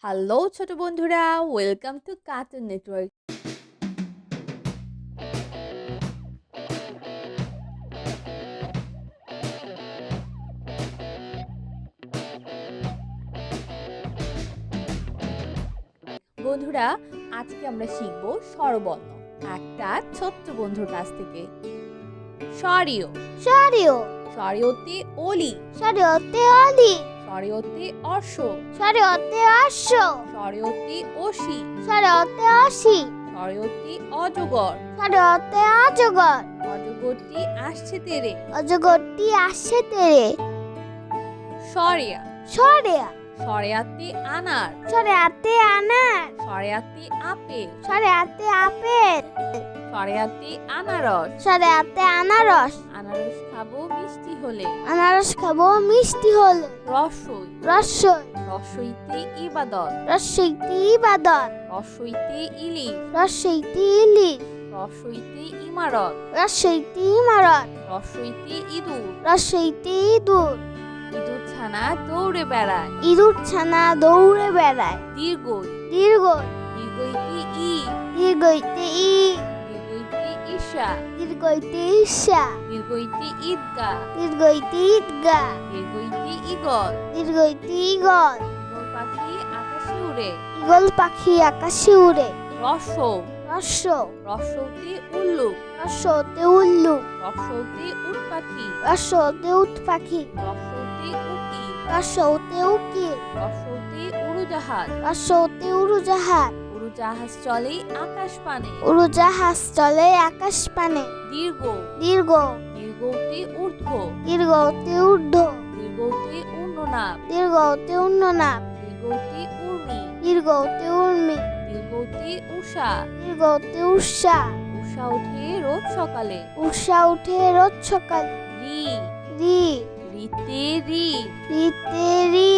Hello ছোট বন্ধুরা, welcome to cartoon network. বন্ধুরা, আজকে আমরা শিখব স্বরবর্ণ একটা ছোট্ট বন্ধুর কাছ থেকে। স্বরীয়, সরিও স্বরীয়তে অলি, সরিওতে অলি স্বরীয়তে অর্শ, সরিওতে অশ্ব স্বরীয়তে অসি, সরিওতে অসি স্বরীয়তে অজগর, সরিওতে অজগর অজগরটি আসছে তেরে। অজগরটি আসছে তেরে স্বরেয়া, সরেয়া স্বরেয়াতে আনার, সরেয়াতে আনার স্বরেয়াতে আপেল, সরেয়াতে আপেল স্বরেয়াতে আনারস, সরেয়াতে আনারস আনারস খাবো মিষ্টি হলে। আনারস খাবো মিষ্টি হলে রসই, রসই রসইতে ইবাদত, রসইতে ইবাদত রসইতে ইলিশ, রসইতে ইলিশ রসইতে ইমারত, রসইতে ইমারত রসইতে ইঁদুর, রসইতে ইঁদুর ইঁদুর ছানা দৌড়ে বেড়ায়। ইঁদুর ছানা দৌড়ে বেড়ায় দীর্ঘই, দীর্ঘ দীর্ঘইতে ই, দীর্ঘইতে ই দীর্ঘইতে ঈশা, দীর্ঘইতে ঈর্ষা দীর্ঘইতে ঈদগা, দীর্ঘইতে ঈদগা দীর্ঘইতে ইগল, দীর্ঘইতে ইগল ইগল পাখি আকাশে উড়ে। ইগল পাখি আকাশে উড়ে রসৌ, রস্য রসৌতে উল্লুক, রস্যতে উল্লুক রসৌতে উট পাখি, রস্যতে উট পাখি রসৌতে উকি, রস্যতে উকিল রসৌতে উড়োজাহাজ, রস্যতে উড়োজাহাজ উড়োজাহাজ চলে আকাশ পানে। উড়োজাহাজ চলে আকাশ পানে দীর্ঘ, দীর্ঘ দীর্ঘতে ঊর্ধ্ব, দীর্ঘতে ঊর্ধ্ব দীর্ঘতে উন্ননাপ, দীর্ঘতে উন্ননাপ দীর্ঘতে উর্মি, দীর্ঘতে উর্মি দীর্ঘতে উষা, দীর্ঘতে উষা উষা ওঠে রোজ সকালে। উষা উঠে রোজ সকালে রি, রি রিতে রি, রিতে রি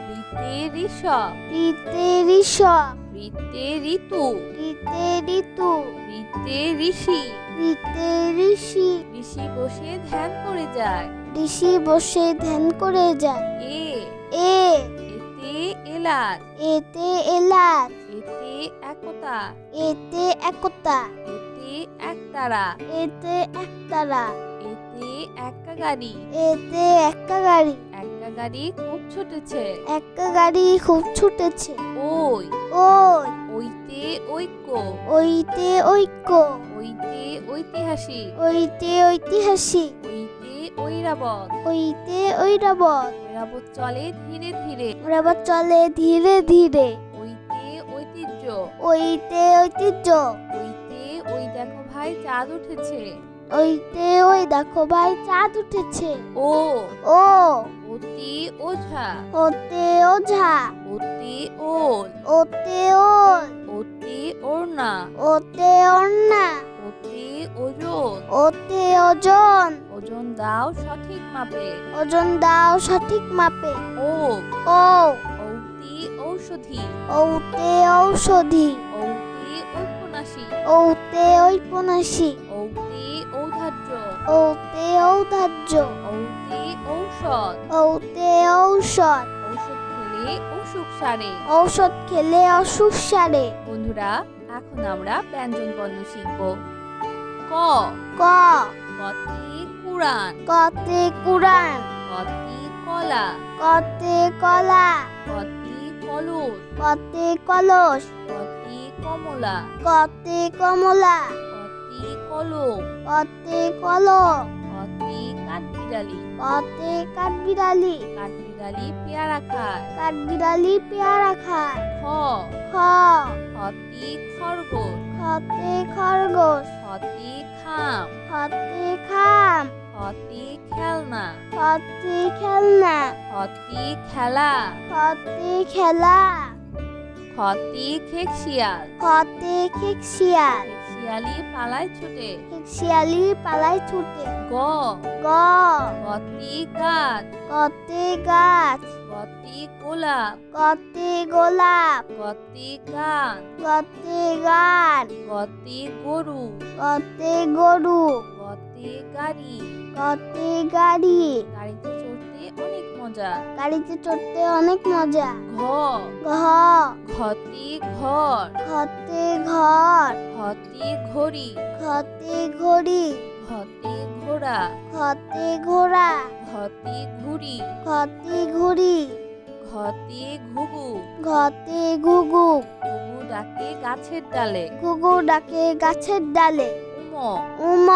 রিতে ঋষভ, রিতে ঋষ রিতে ঋতু, রিতে ঋতু রিতে ঋষি, রিতে ঋষি ঋষি বসে ধ্যান করে যায়। ঋষি বসে ধ্যান করে যায় এ, এ এতে এলাচ, এতে এলাচ এতে একতা, এতে একতা এতে একতারা, এতে একতারা এতে একা গাড়ি, এতে একা গাড়ি একা গাড়ি খুব ছুটেছে। একা গাড়ি খুব ছুটেছে ওই, ওই ওইতে ঐক্য, ওইতে ঐক্য ওইতে ঐতিহাসিক, ওইতে ঐতিহাসিক ওইতে ঐরাবত, ওইতে ঐরাবত ঐরাবত চলে ধীরে ধীরে। ওরাবত চলে ধীরে ধীরে ওইতে ঐতিহ্য, ওইতে ঐতিহ্য ওইতে ওই দেখো ভাই চাঁদ উঠেছে। ওইতে ওই দেখো ভাই চাঁদ উঠেছে ও, ও অতি ওঝা, ওতে ওঝা অতি ওল, ওতে ওল অতি ওড়না, ওতে ওড়না অতি ওজন, ওতে ওজন ওজন দাও সঠিক মাপে। ওজন দাও সঠিক মাপে ও, ও ঔতি ঔষধি, ওতে ঔষধি ঔতি ঔপন্যাসী, ওতে ঔপন্যাসী ঔতি ঔধার্য, ওতে ঔদার্য ঔতি ঔষধ, ওতে ঔষধ ঔষধ খেলে অসুখ সারে। ঔষধ খেলে অসুখ সারে বন্ধুরা, এখন আমরা ব্যঞ্জন বর্ণ শিখব। ক, ক কতে কুরআন, কতে কুরআন কতে কলা, কতে কলা কতে কলস, কতে কলস কতে কমলা, কতে কমলা কতে কলম, কতে কলম কতে কাঠবিড়ালি, কতে কাঠবিড়ালি কাঠবিড়ালি পেয়ারা খায়। কাঠবিড়ালি পেয়ারা খায় খ, খ খতে খরগোশ, খতে খরগোশ খতে খাম, খতে খাম খতে খেলনা, খতে খেলনা খতে খেলা, খতে খেলা খতে খেকশিয়াল, খতে খেকশিয়াল শিয়ালি পালায় ছুটে। শিয়ালি পালায় ছুটে গ, গ গতি গাছ, কতে গাছ গতি গোলাপ, কতে গোলাপ গতি গান, কতে গান গতি গরু, কতে গরু গতি গাড়ি। কতে গাড়ি গাড়িতে চড়তে অনেক মজা। গাড়িতে চড়তে অনেক মজা ঘ, ঘ ঘতে ঘর, ঘতে ঘর, ঘতে ঘড়ি, ঘতে ঘড়ি, ঘতে ঘোড়া, ঘতে ঘোড়া, ঘতে ঘুড়ি, ঘতে ঘুড়ি, ঘতে ঘুঘু, ঘতে ঘুঘু, ঘুঘু ডাকে গাছের ডালে। ঘুঘু ডাকে গাছের ডালে। উম, উম,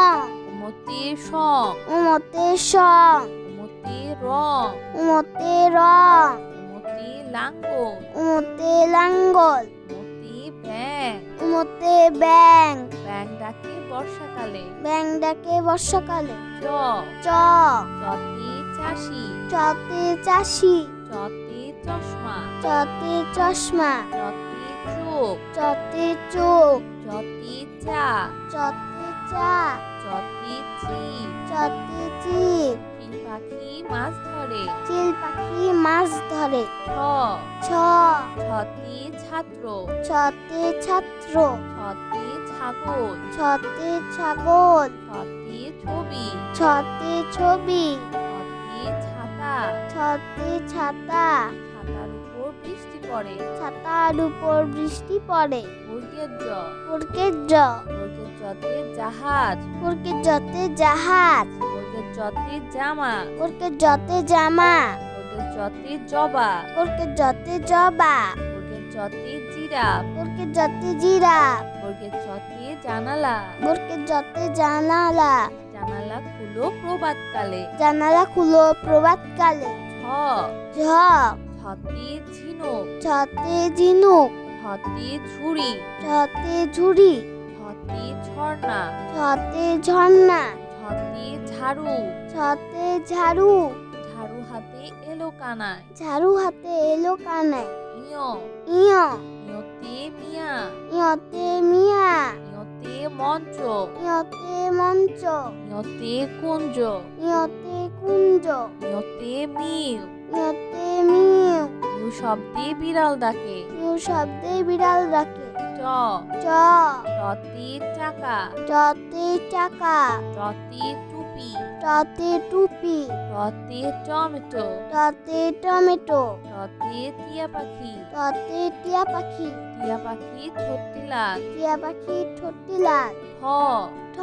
উমতে সং, উমতে সং, উমতে রং, উমতে রং, উমতে লাঙ্গল, উমতে লাঙ্গল, উমতে ব্যাং, উমতে ব্যাং, ব্যাং ডাকে বর্ষাকালে। ব্যাং ডাকে বর্ষাকালে। চ, চ, চতে চাষি, চতে চাষি, চতে চশমা, চতে চশমা, চতে চোখ, চতে চোখ, চতে চা, চতে চা, চতে চিল, চতে চিল, চিল পাখি মাছ ধরে। চিল পাখি মাছ ধরে। ছ, ছ, ছতে ছাত্র, ছতে ছাত্র, ছতে ছাগল, ছতে ছাগল, ছতে ছবি, ছতে ছবি, ছতে ছাতা, ছতে ছাতা, ছাতার উপর বৃষ্টি পড়ে। ছাতার উপর বৃষ্টি পড়ে। বর্গের জ, বর্গের জ, বর্গের জতে জাহাজ, বর্গের জতে জাহাজ, বর্গের জতে জামা, বর্গের জতে জামা, বর্গের জতে জবা, বর্গের জতে জবা, বর্গের জতে জিরাফ, বর্গের জতে জিরাফ, বর্গের জতে জানালা, বর্গের জতে জানালা, জানালা খুলো প্রভাতকালে। জানালা খুলো প্রভাতকালে। ছ, ঝ, ছতে ঝিনুক, ছতে ঝিনুক, ছতে ঝুড়ি, ছতে ঝুড়ি, ছতে ঝর্ণা, ছতে ঝর্ণা, ছতে ঝাড়ু, ছতে ঝাড়ু, ঝাড়ু হাতে এলো কানায়। ঝাড়ু হাতে এলো কানায়। ইয়, ইয়, ইয়তে মিয়া, ইয়তে মিয়া, ইয়তে মঞ্চ, ইয়তে মঞ্চ, ইয়তে কুঞ্জ, ইয়তে কুঞ্জ, ইয়তে মিউ, ইয়তে মিউ, মিউ শব্দে বিড়াল ডাকে। মিউ শব্দে বিড়াল ডাকে। চ, চ, টতে চাকা, চতে চাকা, টতে টুপি, টতে টুপি, টতে টমেটো, টতে টমেটো, টতে টিয়া পাখি, টতে টিয়া পাখি, টিয়া পাখি ঠোঁটটি লাল। টিয়া পাখি ঠোঁটটি লাল। ঠ, ঠ,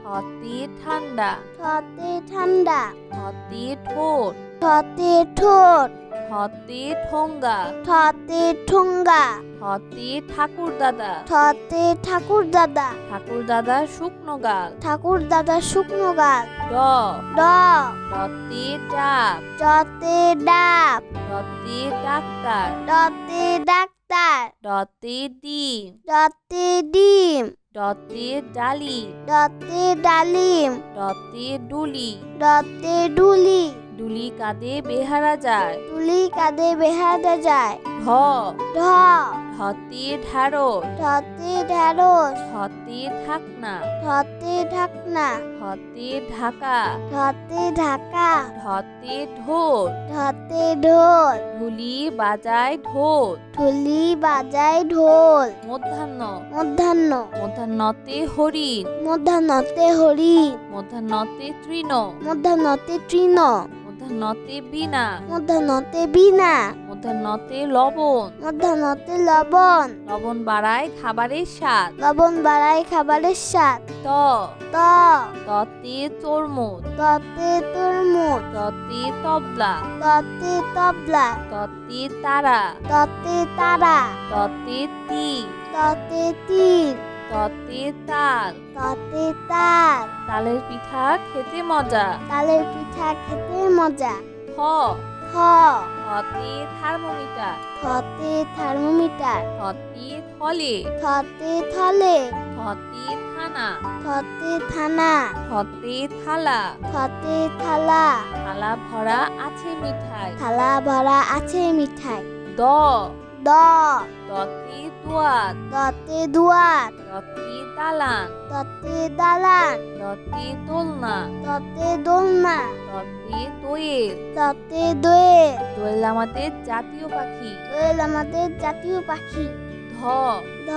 ঠতে ঠান্ডা, ঠতে ঠান্ডা, ঠতে ঠোঁট, ঠতে ঠোঁট, ঠতে ঠোঙ্গা, ঠতে ঠোঙ্গা, ঠতে ঠাকুর দাদা, ঠতে ঠাকুর দাদা, ঠাকুর দাদা শুকনো গাল। ঠাকুর দাদা শুকনো গাল। ড, ড, ডতে ডাব, চতে ডাব, ডতে ডাক্তার, ডতে ডাক্তার, ডতে ডিম, ডতে ডিম, ডতে ডালিম, ডতে ডালিম, ডতে ডুলি, ডতে ডুলি, ডুলি কাঁধে বেহারা যায়। ডুলি কাঁধে বেহারা যায়। ঢ, ঢ, ঢতে ঢাড়স, ঠতে ঢেঁড়স, ঠতে ঢাকনা, ঠতে ঢাকনা, ঠতে ঢাকা, ঠতে ঢাকা, ঢতে ঢোল, ঠতে ঢোল, ঢুলি বাজায় ঢোল। ঢুলি বাজায় ঢোল। মধ্যাহ্ন, মধ্যাহ্ন, মধ্যাহ্নতে হরিণ, মধ্যাহ্নতে হরিণ, মধ্যাহ্নতে তৃণ, মধ্যাহ্নতে তৃণ, মধ্যাহ্নতে বীণা, মধ্যাহ্নতে বীণা, মধ্যাহ্নতে লবণ। মধ্যাহ্নতে লবণ। লবণ বাড়ায় খাবারের স্বাদ। লবণ বাড়ায় খাবারের স্বাদ। ত, ত, ততে তরমুজ, ততে তরমুজ, ততে তবলা, ততে তবলা, ততে তারা, ততে তারা, ততে তিল, ততে তিল, ততে তাল। ততে তাল। তালের পিঠা খেতে মজা। তালের পিঠা খেতে মজা। থ, থ, থতে থার্মোমিটার, থতে থার্মোমিটার, থতে থলে, থতে থলে, থতে থানা, থতে থানা, থতে থালা, থতে থালা, থালা ভরা আছে মিঠাই। থালা ভরা আছে মিঠাই। দ, দ, দতে দোয়াত, দতে দুয়ার, দতে দালান, দতে দালান, দতে দোলনা, দতে দোলনা, দতে দোয়েল। দতে দোয়েল। দোয়েল আমাদের জাতীয় পাখি। দোয়েল আমাদের জাতীয় পাখি। ধ, ধ,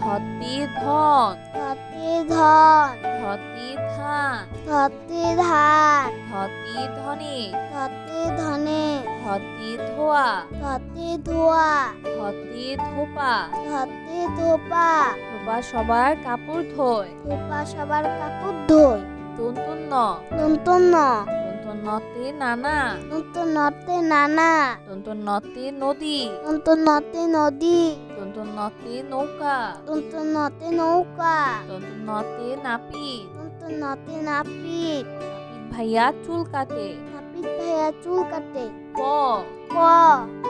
ধতে ধন, ধতে ধন, ধতে ধান, ধতে ধান, ধতে ধনে, ধতে ধনে, ধতে ধোয়া, ধতে ধোয়া, ধতে ধোপা। ধতে ধোপা, ধোপা সবার কাপড় ধোয়। ধোপা সবার কাপড় ধোয়। টুনটুন ন, টুনটুন ন, টুনটুন নতে নানা, টুনটুন নতে নানা, টুনটুন নতে নদী, টুনটুন নতে নদী, টুনটুন নতে নৌকা, টুনটুন নতে নৌকা, টুনটুন নতে নাপিত, টুনটুন নতে নাপিত, নাপিত ভাইয়া চুল কাটে। নাপিত ভাইয়া চুল কাটে। প, প,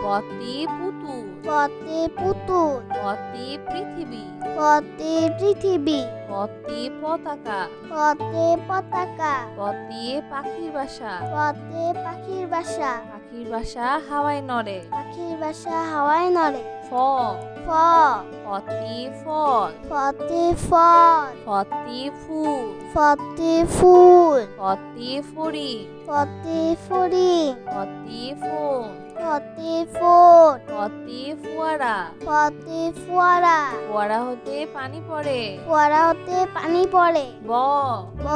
পতে পুতুল, পতে পুতুল, পতে পৃথিবী, পতে পৃথিবী, পতে পতাকা, পতে পতাকা, পতে পাখির বাসা, পতে পাখির বাসা, পাখির বাসা হাওয়ায় নড়ে। পাখির বাসা হাওয়ায় নড়ে। ফ, ফ, ফতে ফল, ফতে ফল, ফতে ফুল, ফতে ফুল, ফতে ফড়ি, ফতে ফড়িং, ফতে ফোন, ফতে ফোন, ফতে ফোয়ারা, ফতে ফোয়ারা, ফোয়ারা হতে পানি পড়ে। ফোয়ারা হতে পানি পড়ে। ব, ব,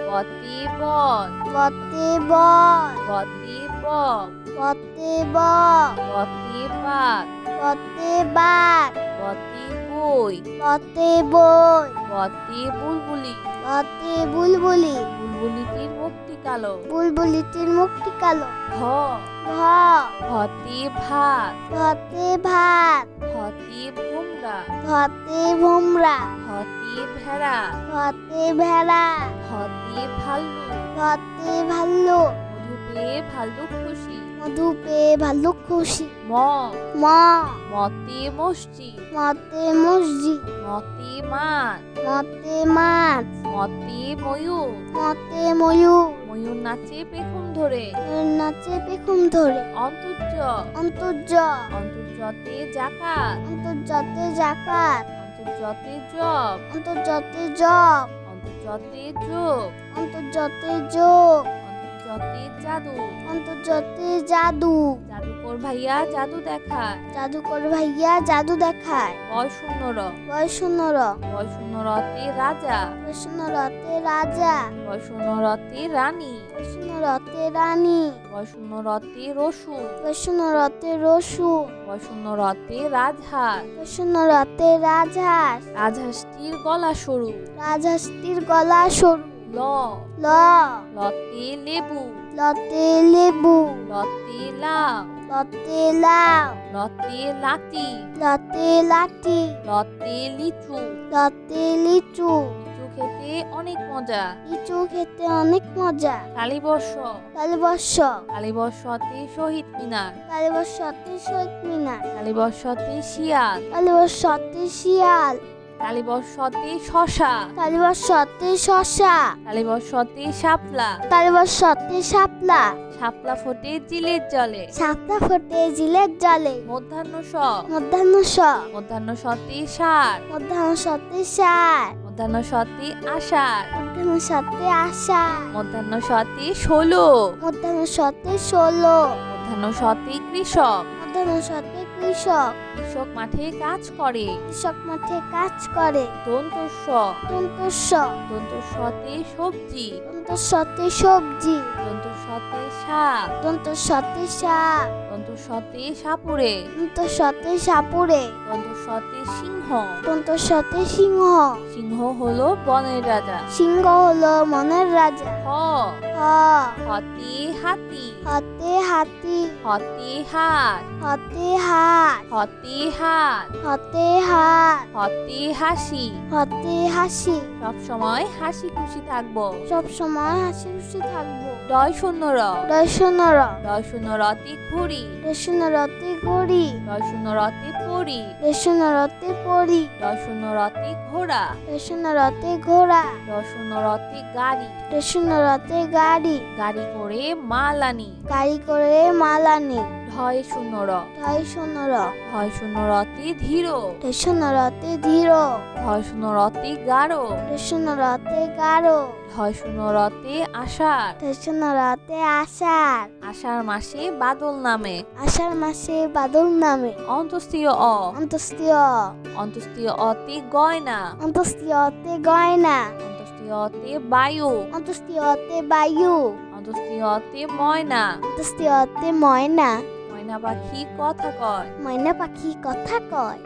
বতে বল, বতে বল, বতে বক, বতে বক, বতে বাঘ, বতে বাঘ, বতে বই, বতে বই, বতে বুলবুলি। বতে বুলবুলি, বুলবুলিটির মুখটি কালো। বুলবুলিটির মুখটি কালো। ভ, ভ, ভতে ভাত, ভতে ভাত, ভতে ভোমরা, ভতে ভোমরা, ভতে ভেড়া, ভতে ভেড়া, ভতে ভাল্লুক, ভতে ভাল্লুক, মধু পেয়ে ভাল্লুক খুশি। মধু পেয়ে ভাল্লুক খুশি। ম, ম, মতে মসজিদ, মতে মসজিদ, মতে মাছ, মতে মাছ, মতে ময়ূর, মতে ময়ূর, ময়ূর নাচে পেখম ধরে। নাচে পেখম ধরে। অন্তর্য, অন্তর্য, অন্তর্যতে জাকাত, অন্তর্জাতে জাকাত, অন্তর্যতে জব, অন্তর্জাতে জব, অন্তর্যতে যোগ, অন্তর্জাতে যোগ, অন্তর্যতে জাদু। অন্তর্জাতে জাদু। জাদুকর ভাইয়া জাদু দেখায়। জাদুকর ভাইয়া জাদু দেখায়। বয় শূন্য র, বয় শূন্য র, বয় শূন্য রতে রাজা, বয় শূন্য রতে রাজা, বয় শূন্য রতে রানী, বয় শূন্য রতে রানী, বয় শূন্য রতে রসুন, বয় শূন্য রতে রসুন, বয় শূন্য রতে রাজহাঁস। বয় শূন্য রতে রাজহাঁস। রাজহাঁসটির গলা সরু। রাজহাঁসটির গলা সরু। ল, ল, লতে লেবু, লতে লেবু, লতে লাউ, লতে লাউ, লতে লাতি, লতে লাঠি, লতে লিচু। লতে লিচু। লিচু খেতে অনেক মজা। লিচু খেতে অনেক মজা। কালীবর্ষ, কালীবর্ষ, কালীবর্ষতে শহীদ মিনার, কালীবর্ষতে শহীদ মিনার, কালীবর্ষতে শিয়াল, কালীবর্ষতে শিয়াল, কালীবর্ষতে শশা, কালীবর্ষতে শশা, কালীবর্ষতে শাপলা, কালীবর্ষতে শাপলা, শাপলা ফোটে জিলের জলে। শাপলা ফোটে জিলের জলে। মধ্যাহ্ন স, মধ্যাহ্ন স, মধ্যাহ্ন সতে সার, মধ্যাহ্ন সতে সার, মধ্যাহ্ন সতে আষাঢ়, মধ্যাহ্ন সতে আষাঢ়, মধ্যাহ্ন সতে ষোলো, মধ্যাহ্ন সতে ষোলো, মধ্যাহ্ন সতে কৃষক। মধ্যাহ্ন সতে কৃষক। কৃষক মাঠে কাজ করে। কৃষক মাঠে কাজ করে। দন্তস্ব, দন্তস্ব, দন্তস্বতে সবজি, দন্তস্বতে সবজি, দন্তস্বতে শাক, দন্তস্বতে শাক, দন্তস্বতে সাপুরে, দন্তস্বতে সাপুরে, দন্তস্বতে সিংহ। দন্তস্বতে সিংহ। সিংহ হলো বনের রাজা। সিংহ হলো মনের রাজা। হ, হ, হতে হাতি, হতে হাতি, হতে হাত, হতে হাত, হতে হাত, হতে হাত, হতে হাসি। হতে হাসি। সব সময় হাসি খুশি থাকবো। সব সময় হাসি খুশি থাকবো। ডয় শূন্য র, ডয় শূন্য র, ডয় শূন্য রতে ঘুড়ি, ডয় শূন্য রতে ঘড়ি, ডয় শূন্য রতে পড়ি, ডয় শূন্য রতে পড়ি, ডয় শূন্য রতে ঘোড়া, ডয় শূন্য রতে ঘোড়া, ডয় শূন্য রতে গাড়ি, ডয় শূন্য রতে গাড়ি, গাড়ি করে মাল আনি। গাড়ি করে মাল আনি। ঢ, ঢয় শূন্য র। ঢয় শূন্য র। ঢয় শূন্য রতে ধীর। ঢয় শূন্য রতে ধীর। ঢয় শূন্য রতে গাঢ়। ঢয় শূন্য রতে গাঢ়। ঢয় শূন্য রতে আষাঢ়। ঢয় শূন্য রতে আষাঢ়। আষাঢ় মাসে বাদল নামে। আষাঢ় মাসে বাদল নামে। অন্তস্তীয় অ। অন্তস্তীয়। অন্তস্তীয় অতে গয়না। অন্তস্তীয়তে গয়না। অন্তস্তীয় অতে বায়ু। অন্তস্তীয়তে বায়ু। অন্তস্তীয় অতে ময়না। অন্তস্তীয়তে ময়না। ময়না পাখি কথা কয়। ময়না পাখি কথা কয়।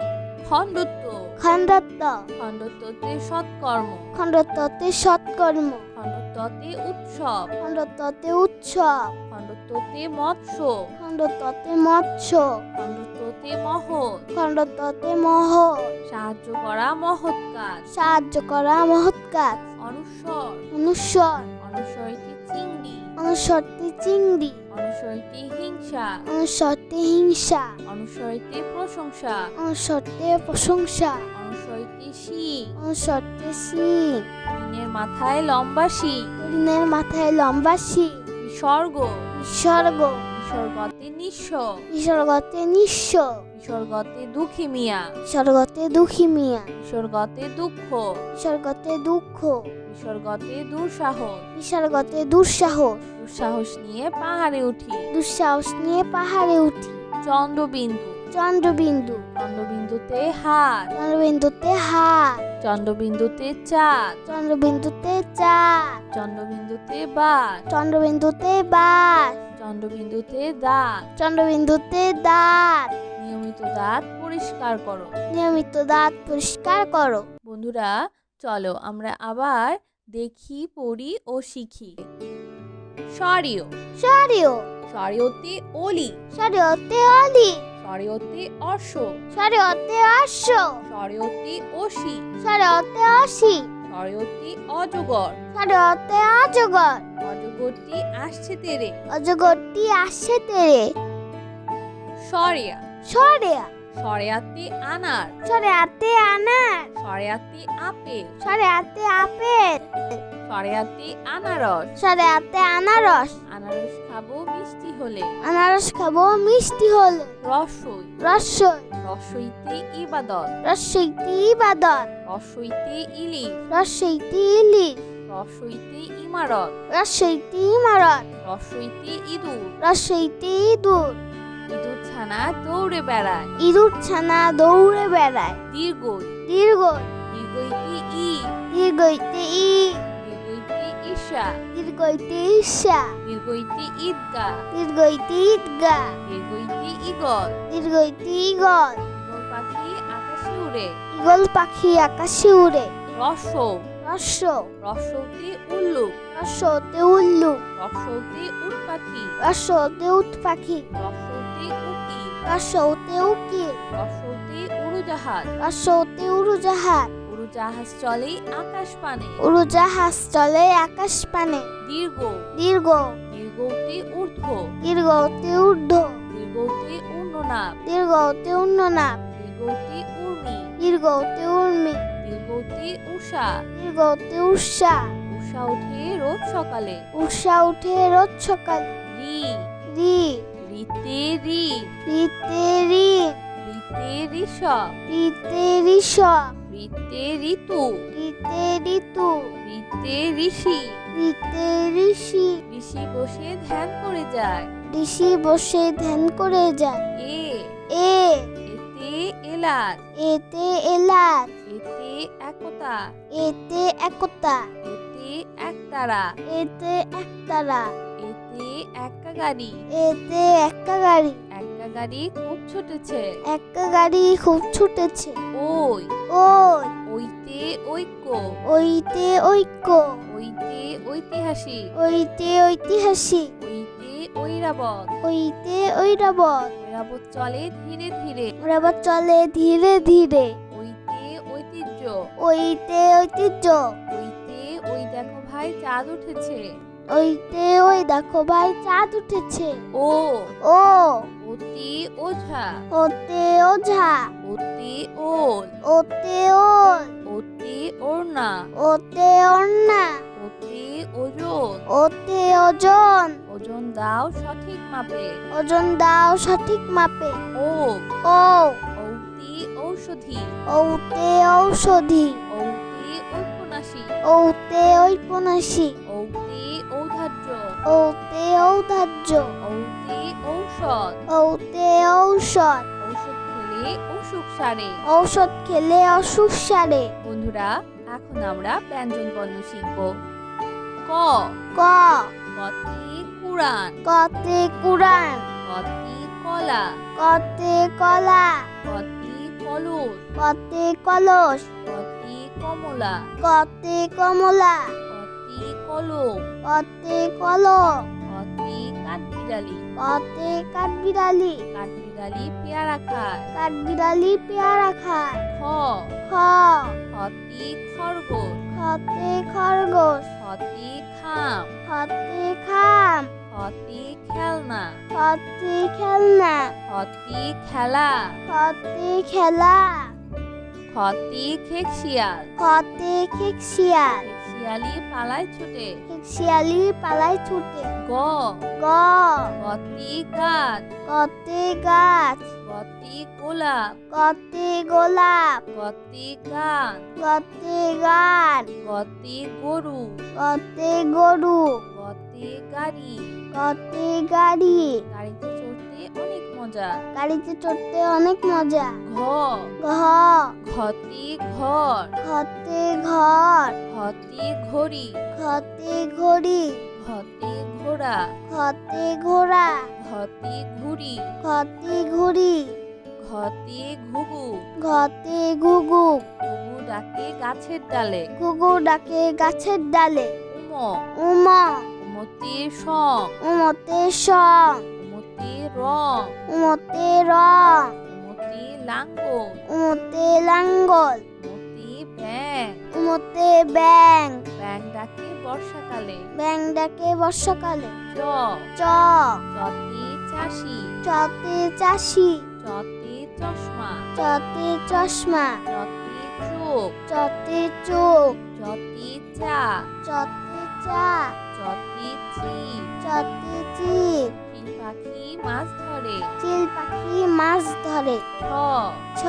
খণ্ডত্ব। খণ্ডত্ব। খণ্ডত্বতে সৎকর্ম। খণ্ডত্বতে সৎকর্ম। খণ্ডত্বতে উৎসব। খণ্ডত্বতে উৎসব। খণ্ডত্বতে মৎস্য। খণ্ডত্বতে মৎস্য। খণ্ডত্বতে মহৎ। খণ্ডত্বতে মহৎ। সাহায্য করা মহৎ কাজ। সাহায্য করা মহৎ কাজ। অনুস্বর। অনুস্বর। অনুস্বরটি চিংড়ি। অনুস্বরটি চিংড়ি। অনুস্বরটি হিংসা। অনুস্বরটি হিংসা। অনুস্বরটি প্রশংসা। অনুস্বরটি প্রশংসা। অনুস্বরটি শিং। অনুস্বরটি শিং। হরিণের মাথায় লম্বা শিং। হরিণের মাথায় লম্বা শিং। বিসর্গ। বিসর্গ। বিসর্গতে নিঃস্ব। বিসর্গতে নিঃস্ব। বিসর্গতে দুঃখী মিয়া। বিসর্গতে দুঃখী মিয়া। বিসর্গতে দুঃখ। বিসর্গতে দুঃখ। বিসর্গতে দুঃসাহস। বিসর্গতে দুঃসাহস। দুঃসাহস নিয়ে পাহাড়ে উঠি। দুঃসাহস নিয়ে পাহাড়ে উঠি। চন্দ্রবিন্দু। চন্দ্রবিন্দু। চন্দ্রবিন্দুতে হাত। চন্দ্রবিন্দুতে হাত। চন্দ্রবিন্দুতে চাঁদ। চন্দ্রবিন্দুতে চাঁদ। চন্দ্রবিন্দুতে বাঘ। চন্দ্রবিন্দুতে বাস। চন্দ্রবিন্দুতে দাঁত। চন্দ্রবিন্দুতে দাঁত। নিয়মিত দাঁত পরিষ্কার করো। নিয়মিত দাঁত পরিষ্কার করো। বন্ধুরা, চলো আমরা আবার দেখি, পড়ি ও শিখি। সরিয়। সরিয়। সরিয়তে অলি। সরিয়তে অলি। সরিয়তে অশ্ব। সরিয়তে অশ্ব। সরিয়তে অসি। সরিয়তে অসি। সরিয়তে অজগর। সরিয়তে অজগর। অজগরটি আসছে তেরে। অজগরটি আসছে তেরে। সরিয়া। সরিয়া। সরিয়াতে আনার। সরিয়াতে আনার। সরিয়াতে আপেল। সরিয়াতে আপেল। সরিয়াতে আনারস। সরিয়াতে আনারস। আনারস খাবো মিষ্টি হলে। আনারস খাবো মিষ্টি হলে। রসই। রসই। রসইতে ইবাদত। রসইতে ইবাদত। রসইতে ইলিশ। রসইতে ইলিশ। রসইতে ইমারত। রসইতে ইমারত। রসইতে ইঁদুর। রসইতে ইঁদুর। ইঁদুর ছানা দৌড়ে বেড়ায়। ইঁদুর ছানা দৌড়ে বেড়ায়। দীর্ঘই। দীর্ঘই। দীর্ঘইতে ই। দীর্ঘইতে ই। দীর্ঘইতে ঈশা। দীর্ঘইতে ঈশা। দীর্ঘইতে ঈদগা। দীর্ঘইতে ঈদগা। দীর্ঘইতে ইগল। দীর্ঘইতে ইগল। ইগল পাখি আকাশে উড়ে। ইগল পাখি আকাশে উড়ে। রসৌ। রসৌ। রসৌতে উল্লুক। রসৌতে উল্লুক। রসৌতে উট পাখি। রসৌতে উট পাখি। রসৌতে উকি। রসৌতে উকিল। রসৌতে উড়োজাহাজ। রসৌতে উড়োজাহাজ। উড়োজাহাজ চলে আকাশ পানে। উড়োজাহাজ চলে আকাশ পানে। দীর্ঘ। দীর্ঘ। দীর্ঘতে ঊর্ধ্ব। দীর্ঘতে ঊর্ধ্ব। দীর্ঘতে উন্ননাভ। দীর্ঘতে উন্ননাভ। দীর্ঘতে উর্মি। দীর্ঘতে উর্মি। দীর্ঘতে উষা। দীর্ঘতে উষা। উষা ওঠে রোজ সকালে। উষা উঠে রোজ সকালে। রি। রি। রিতে ঋণ। রিতে ঋণ। রিতে ঋষভ। রিতে ঋষভ। রিতে ঋতু। রিতে ঋতু। রিতে ঋষি। রিতে ঋষি। ঋষি বসে ধ্যান করে যায়। ঋষি বসে ধ্যান করে যায়। এ। এ। এতে এলাচ। এতে এলাচ। এতে একতা। এতে একতা। এতে একতারা। এতে একতারা। এতে একা গাড়ি। এতে একা গাড়ি। একা গাড়ি খুব ছুটেছে। একা গাড়ি খুব ছুটেছে। ওই। ওই। ওইতে ঐক্য। ওইতে ঐক্য। ওইতে ঐতিহাসিক। ওইতে ঐতিহাসিক। ওইতে ঐরাবত। ওইতে ঐরাবত। ঐরাবত চলে ধীরে ধীরে। ঐরাবত চলে ধীরে ধীরে। ওইতে ঐতিহ্য। ওইতে ঐতিহ্য। ওইতে ওই দেখো ভাই চাঁদ উঠেছে। ওইতে ওই দেখো ভাই চাঁদ উঠেছে। ও। ও। ওতে ওঝা। ওতে ওঝা। ওতে ওল। ওতে ওল। ওতে ওড়না। ওতে ওড়না। ওতে ওজন। ওতে ওজন। ওজন দাও সঠিক মাপে। ওজন দাও সঠিক মাপে। ও ও ঔতি ঔষধি। ঔতে ঔষধি। ঔতে ঔপন্যাসী। ঔতে ঔপন্যাসী। ঔতে ঔদার্য। ঔতে ঔদার্য। ঔতে ঔষধ। ঔতে ঔষধ। ঔষধ খেলে অসুখ সারে। ঔষধ খেলে অসুখ সারে। বন্ধুরা, এখন আমরা ব্যঞ্জন বর্ণ শিখব। ক ক কতে কুরআন। কতে কুরআন। কতে কলা। কতে কলা। কতে কলস। কতে কলস। কতে কমলা। কতে কমলা। কতে কলম। কতে কলম। কতে কাঠবিড়ালি। কতে কাঠবিড়ালি। কাঠবিড়ালি পেয়ারা খায়। কাঠবিড়ালি পেয়ারা খায়। খ খ খতে খরগোশ। খতে খরগোশ। খতে খাম। খতে খাম। খতে খেলনা। খতে খেলনা। খতে খেলা। খতে খেলা। খতে খেকশিয়াল। খতে খেকশিয়াল। খেকশিয়ালি পালায় ছুটে। খেকশিয়ালি পালায় ছুটে। গ গ গতে গাছ। কতে গাছ। গতে গোলাপ। কতে গোলাপ। গতে গান। কতে গান। গতে গরু। কতে গরু। গতে গাড়ি। কতে গাড়ি। গাড়িতে চড়তে অনেক মজা। গাড়িতে চড়তে অনেক মজা। ঘ ঘ ঘতে ঘর। ঘতে ঘর। ঘতে ঘড়ি। ঘতে ঘড়ি। ঘতে ঘোড়া। ঘতে ঘোড়া। ঘতে ঘুড়ি। ঘতে ঘুড়ি। ঘতে ঘুঘু। ঘতে ঘুঘু। ঘুঘু ডাকে গাছের ডালে। ঘুঘু ডাকে গাছের ডালে। উম উম উমতে সং। উমতে সং। উমতে রং। উমতে রং। উমতে লাঙ্গল। উমতে লাঙ্গল। উমতে ব্যাং। উমতে ব্যাং। ব্যাং ডাকে বর্ষাকালে। ব্যাং ডাকে বর্ষাকালে। চ চ চতে চাষি। চতে চাষি। চতে চশমা। চতে চশমা। চতে চোখ। চতে চোখ। চতে চা। চতে চা। চতে চিল। চতে চিল। চিল পাখি মাছ ধরে। চিল পাখি মাছ ধরে। ছ ছ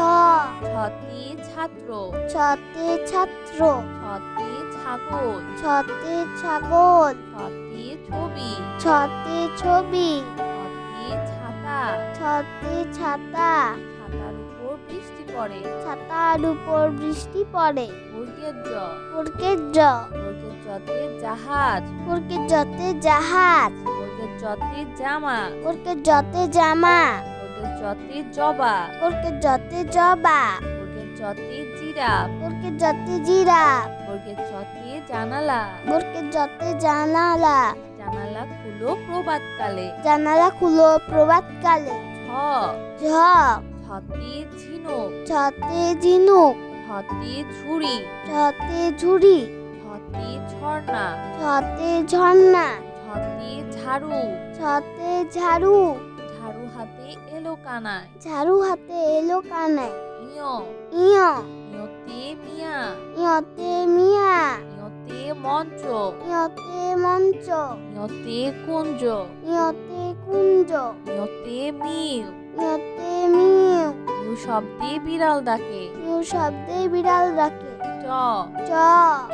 ছতে ছাত্র। ছতে ছাত্র। ছতে ছাগল। ছতে ছাগল। ছতে ছবি। ছতে ছবি। ছতে ছাতা। ছতে ছাতা। ছাতার উপর বৃষ্টি পড়ে। ছাতার উপর বৃষ্টি পড়ে। বর্গের জ। বর্গের জ। বর্গের জতে জাহাজ। বর্গের জতে জাহাজ। বর্গের জতে জামা। বর্গের জতে জামা। বর্গের জতে জবা। বর্গের জতে জবা। বর্গের জতে জিরাফ। বর্গের জতে জিরাফ। বর্গের জতে জানালা। বর্গের জতে জানালা। জানালা খুলো প্রভাতকালে। জানালা খুলো প্রভাতকালে। ছ ঝ ছতে ঝিনুক। ছতে ঝিনুক। ছতে ঝুড়ি। ছতে ঝুড়ি। ছতে ঝর্ণা। ছতে ঝর্ণা। ছতে ঝাড়ু। ছতে ঝাড়ু। ঝাড়ু হাতে এলো কানায়। ঝাড়ু হাতে এলো কানায়। ইয় ইয় ইয়তে মিয়া। ইয়তে মিয়া। ইয়তে মঞ্চ। ইয়তে মঞ্চ। ইয়তে কুঞ্জ। ইয়তে কুঞ্জ। ইয়তে মিউ। ইয়তে মিউ। মিউ শব্দে বিড়াল ডাকে। মিউ শব্দে বিড়াল ডাকে। চ চ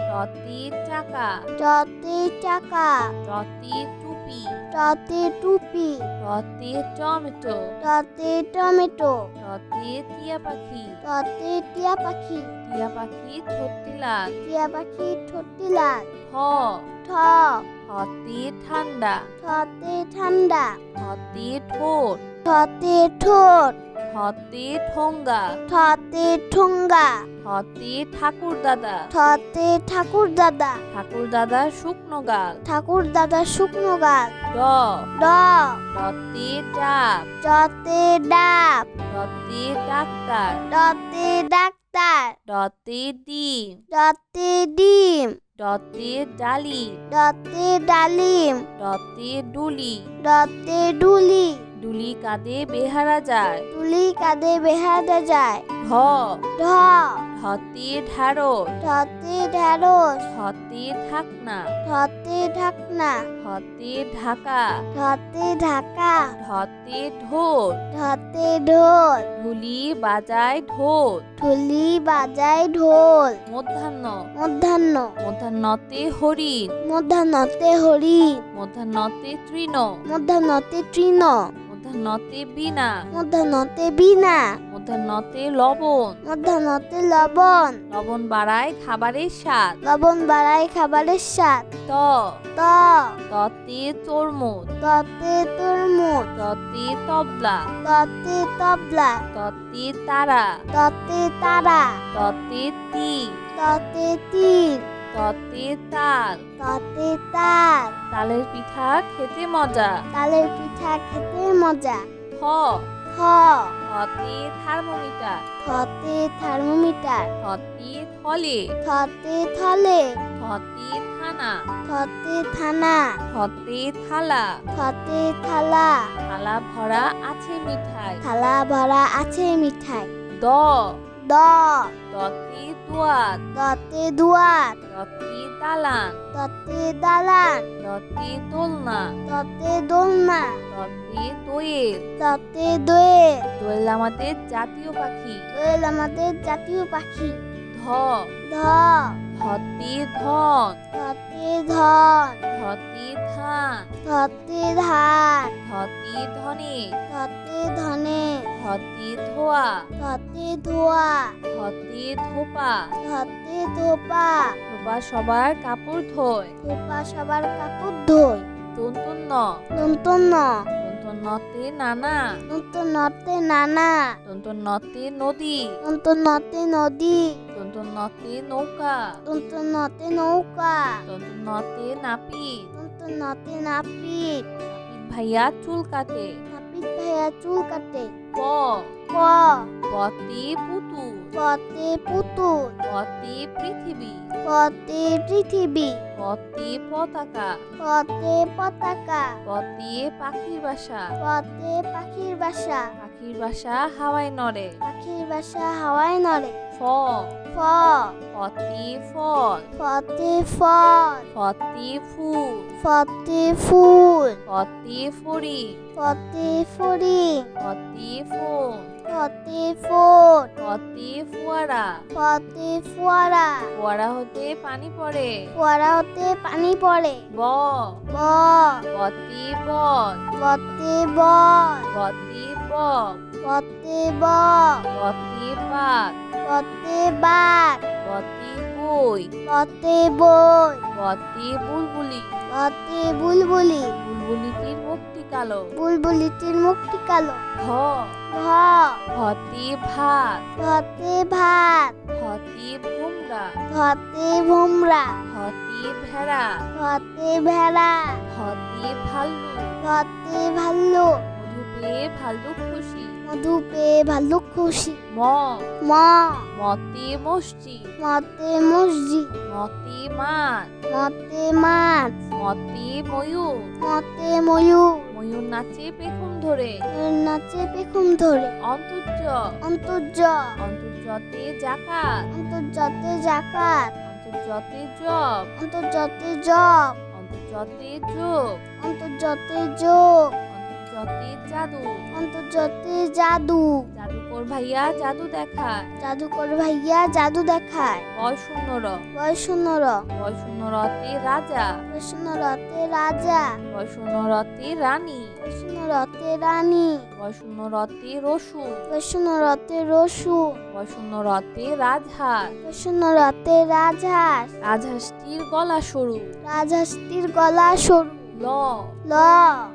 চতে চাকা। চতে চাকা। চতে টুপি। চতে টুপি। চতে টমেটো। চতে টমেটো। চতে টিয়া পাখি। চতে টিয়া পাখি। টিয়া পাখি ঠোঁটটি লাল। টিয়া পাখি ঠোঁটটি লাল। ঠ ঠ ঠতে ঠান্ডা। ঠতে ঠান্ডা। ঠতে ঠোঁট। ঠতে ঠোঁট। ঠতে ঠোঙ্গা। ঠতে ঠোঙ্গা। ঠতে ঠাকুর দাদা। ঠতে ঠাকুর দাদা। ঠাকুর দাদা শুকনো গাল। ঠাকুর দাদা শুকনো গাল। ড ড ডতে ডাব। চতে ডাব। ডতে ডাক্তার। ডতে ডাক্তার। ডতে ডিম। ডতে ডিম। ডতে ডালি। ডতে ডালিম। ডতে ডুলি। ডতে ডুলি। ডুলি কাঁধে বেহারা যায়। তুলি কাঁধে বেহারা যায়। ঢ ঢ ঢতে ঢ্যাঁড়স ঢতে ঢেঁড়স ঢতে ঢাকনা ঢতে ঢাকনা ঢতে ঢাকা ঢতে ঢাকা ঢতে ঢোল ঢতে ঢোল ঢুলি বাজায় ঢোল ঢুলি বাজায় ঢোল মধ্যাহ্ন মধ্যাহ্ন মধ্যাহ্নতে হরিণ মধ্যাহ্নতে হরিণ মধ্যাহ্নতে তৃণ মধ্যাহ্নতে তৃণ মধ্যাহ্নতে বীণা মধ্যাহ্নতে বীণা মধ্যাহ্নতে লবণ মধ্যাহ্নতে লবণ লবণ বাড়ায় খাবারের স্বাদ লবণ বাড়ায় খাবারের স্বাদ ত ত ততে তরমুজ ততে তরমুজ ততে তবলা ততে তবলা ততে তারা ততে তারা ততে তীর ততে তীর ততে তাল ততে তাল তালের পিঠা খেতে মজা তালের পিঠা খেতে মজা থ থ থতে থার্মোমিটার থতে থার্মোমিটার থতে থলে থতে থলে থতে থানা থতে থানা থতে থালা থতে থালা থালা ভরা আছে মিঠাই থালা ভরা আছে মিঠাই দ দ দতে দুয়ার দতে দুয়ার দতে দালান দতে দালান দতে দোলনা দতে দোলনা দতে দোয়েল দতে দোয়েল দোয়েল আমাদের জাতীয় পাখি দোয়েল আমাদের জাতীয় পাখি ধ ধ ধতে ধন ধতে ধন ধতে ধান ধতে ধান ধতে ধনে ধতে ধনে ধতে ধোয়া ধতে ধোয়া ধতে ধোপা ধতে ধোপা ধোপা সবার কাপড় ধোয় ধোপা সবার কাপড় ধোয় দন্তন্য দন্তন্য দন্তন্যতে নানা দন্তন্যতে নানা দন্তন্যতে নদী দন্তন্যতে নদী দন্তন্যতে নৌকা দন্তন্যতে নৌকা দন্তন্যতে নাপিত দন্তন্যতে নাপিত নাপিত ভাইয়া চুল কাটে নাপিত ভাইয়া চুল কাটে প প পতে পুতুল পতে পুতুল পতে পৃথিবী পতে পৃথিবী পতে পতাকা পতে পতাকা পতে পাখির বাসা পতে পাখির বাসা পাখির বাসা হাওয়ায় নড়ে পাখির বাসা হাওয়ায় নড়ে ফ ফ ফতে ফল ফতে ফল ফতে ফুল ফতে ফুল ফতে ফড়ি ফতে ফড়ি ফতে ফোন ফতে ফোট ফতে ফোয়ারা ফতে ফোয়ারা ফোয়ারা হতে পানি পড়ে ফোয়ারা হতে পানি পড়ে ব ব বতে বল বতে বল বতে বক বতে বক বতে বাঘ বতে বাঘ বতে বই বতে বই বতে বুলবুলি বতে বুলবুলি বুলবুলিটির মুখটি কালো বুলবুলিটির মুখটি কালো ভ ভ ভতে ভাত ভতে ভাত ভতে ভোমরা ভতে ভোমরা ভতে ভেড়া ভতে ভেড়া ভতে ভাল্লুক ভতে ভাল্লুক মধু পেয়ে ভাল্লুক খুশি মধু পেয়ে ভাল্লুক খুশি ম ম মতে মসজিদ মতে মসজিদ মতে মাছ মতে মাছ মতে ময়ূর মতে ময়ূর ময়ূর নাচে পেখম ধরে নাচে পেখম ধরে অন্তর্য অন্তর্য অন্তর্যতে জাকাত অন্তর্জাতে জাকাত অন্তর্যতে জব অন্তর্জাতে জব অন্তর্যতে যোগ অন্তর্জাতে যোগ অন্তর্যতে জাদু অন্তর্জাতে জাদু জাদুকর ভাইয়া জাদু দেখায় জাদুকর ভাইয়া জাদু দেখায় বয় শূন্য র বয় শূন্য র বয় শূন্য রতে রাজা বয় শূন্য রতে রাজা বয় শূন্য রতে রানী বয় শূন্য রতে রানী বয় শূন্য রতে রসুন বয় শূন্য রতে রসু বয় শূন্য রতে রাজহাঁস বয় শূন্য রতে রাজহাঁস রাজহাঁসটির গলা সরু রাজহাঁসটির গলা সরু ল ল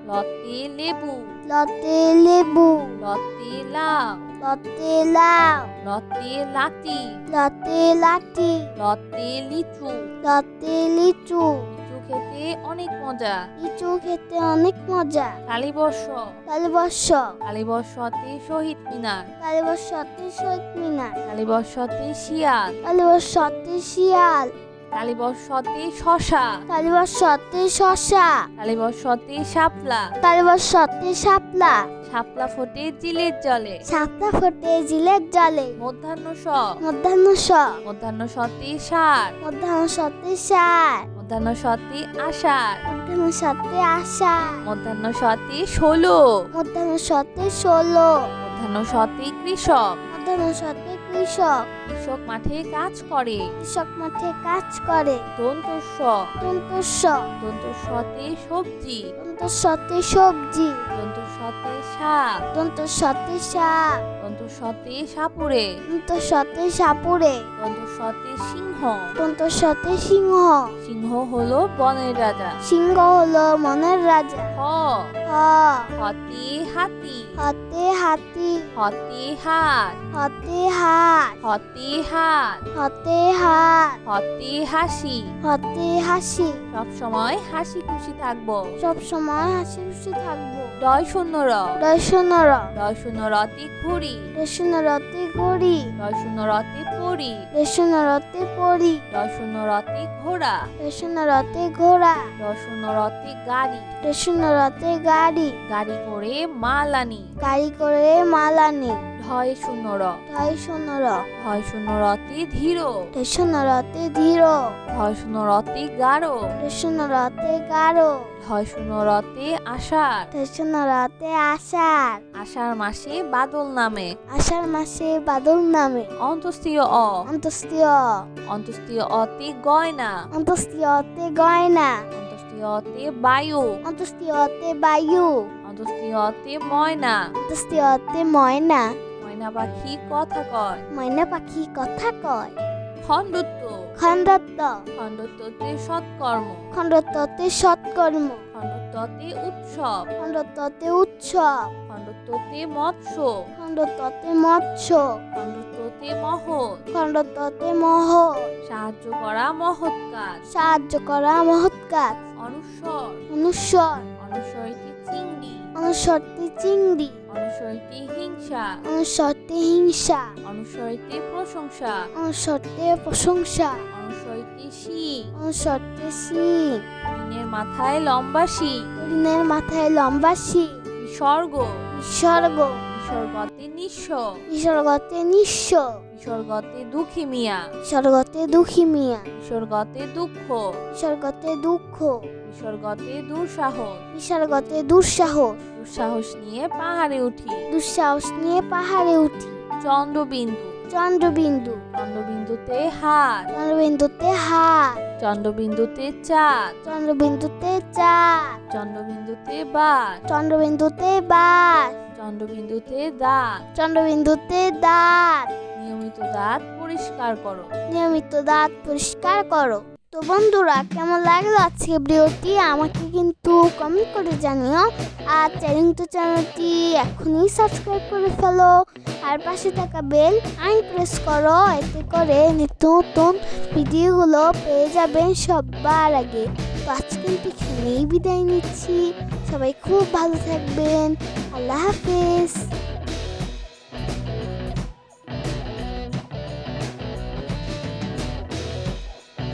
লতে লেবু লতে লেবু লতে লাউ লতে লাউ লতে লাতি লতে লাঠি লতে লিচু লতে লিচু লিচু খেতে অনেক মজা লিচু খেতে অনেক মজা কালীবর্ষ কালীবর্ষ কালীবর্ষতে শহীদ মিনার কালীবর্ষতে শহীদ মিনার কালীবর্ষতে শিয়াল কালীবর্ষতে শিয়াল তালিবর্ষতে শশা, তালিবর্ষতে শশা, তালিবর্ষতে শাপলা, তালিবর্ষতে শাপলা, শাপলা ফোটে জিলের জলে, শাপলা ফোটে জিলের জলে, মধ্যাহ্ন স, মধ্যাহ্ন স, মধ্যাহ্ন সতে সার, মধ্যাহ্ন সতে সার, মধ্যাহ্ন সতে আষাঢ়, মধ্যাহ্ন সতে আষাঢ়, মধ্যাহ্ন সতে ষোলো, মধ্যাহ্ন সতে 16, মধ্যাহ্ন সতে কৃষক, মধ্যাহ্ন সতে কৃষক, কৃষক মাঠে কাজ করে, কৃষক মাঠে কাজ করে, দন্তস্ব, দন্তস্ব, দন্তস্বতে সবজি, দন্তস্বতে সবজি, দন্তস্বতে শাক, দন্তস্বতে শাক, দন্তস্বতে সাপুরে, দন্তস্বতে সাপুরে, দন্তস্বতে সিংহ, দন্তস্বতে সিংহ, সিংহ হলো বনের রাজা, সিংহ হলো মনের রাজা, হ, হ, হতে হাতি, হতে হাতি, হতে হাত, হতে হাত, হতে হাত, হতে হাত, হতে হাসি, হতে হাসি, সব সময় হাসি খুশি থাকবো, সব সময় হাসি খুশি থাকবো, ডয় শূন্য র, দর্শনর, ডয় শূন্য রতে ঘুড়ি, দর্শনরতে ঘড়ি, ডয় শূন্য রতে পড়ি, দর্শনরতে পড়ি, ডয় শূন্য রতে ঘোড়া, দর্শনরতে ঘোড়া, ডয় শূন্য রতে গাড়ি, দর্শনরতে গাড়ি, গাড়ি করে মাল আনি, গাড়ি করে মাল আনি, ঢয় শূন্য র, দর্শনর, ঢয় শূন্য রতে ধীর, দর্শনরতে ধীর, ঢয় শূন্য রতে গাঢ়, দর্শনরতে গাঢ়, ঢয় শূন্য রতে আষাঢ়, দর্শনরতে আষাঢ়, আষাঢ় মাসে বাদল নামে, আষাঢ় মাসে বাদল নামে, অন্তস্তীয় অ, অন্তস্তীয়, অন্তস্তীয় অতে গয়না, অন্তস্তীয়তে গয়না, অন্তস্তীয় অতে বায়ু, অন্তস্তীয়তে বায়ু, অন্তস্তীয় অতে ময়না, অন্তস্তীয়তে ময়না, ময়না পাখি কথা কয়, ময়না পাখি কথা কয়, খণ্ডত্ব, খণ্ডত্ব, খণ্ডত্বতে সৎকর্ম, খণ্ডত্বতে সৎকর্ম, খণ্ডত্বতে উৎসব, খণ্ডত্বতে উৎসব, খণ্ডত্বতে মৎস্য, খণ্ডত্বতে মৎস্য, খণ্ডত্বতে মহৎ, খণ্ডত্বতে মহৎ, সাহায্য করা মহৎ কাজ, সাহায্য করা মহৎ কাজ, অনুস্বর, অনুস্বর, অনুস্বরটি চিংড়ি, অনুস্বরতে চিংড়ি, অনুস্বরটি হিংসা, অনুস্বরতে হিংসা, অনুস্বরটি প্রশংসা, অনুস্বরতে প্রশংসা, অনুস্বরটি শিং, অনুস্বরতে শিং, হরিণের মাথায় লম্বা শিং, হরিণের মাথায় লম্বা শিং, বিসর্গ, বিসর্গ, বিসর্গতে নিঃস্ব, বিসর্গতে নিঃস্ব, বিসর্গতে দুঃখী মিয়া, বিসর্গতে দুঃখী মিয়া, বিসর্গতে দুঃখ, বিসর্গতে দুঃখ, বিসর্গতে দুঃসাহস, বিসর্গতে দুঃসাহস, দুঃসাহস নিয়ে পাহাড়ে উঠি, দুঃসাহস নিয়ে পাহাড়ে উঠি, চন্দ্রবিন্দু, চন্দ্রবিন্দু, চন্দ্রবিন্দুতে হাত, চন্দ্রবিন্দুতে হাত, চন্দ্রবিন্দুতে চাঁদ, চন্দ্রবিন্দুতে চাঁদ, চন্দ্রবিন্দুতে বাস, চন্দ্রবিন্দুতে বাস, চন্দ্রবিন্দুতে দাঁত, চন্দ্রবিন্দুতে দাঁত, নিয়মিত দাঁত পরিষ্কার করো। নিয়মিত দাঁত পরিষ্কার করো। তো বন্ধুরা, কেমন লাগলো আজকে ভিডিওটি আমাকে কিন্তু কমেন্ট করে জানিও। আর চ্যানেলটি এখনই সাবস্ক্রাইব করে ফেলো, আর পাশে থাকা বেল আইকন প্রেস করো, এতে করে নিত্য নতুন ভিডিওগুলো পেয়ে যাবেন সবার আগে। তো আজকে কিন্তু এখানেই বিদায় নিচ্ছি। সবাই খুব ভালো থাকবেন। আল্লাহ হাফেজ।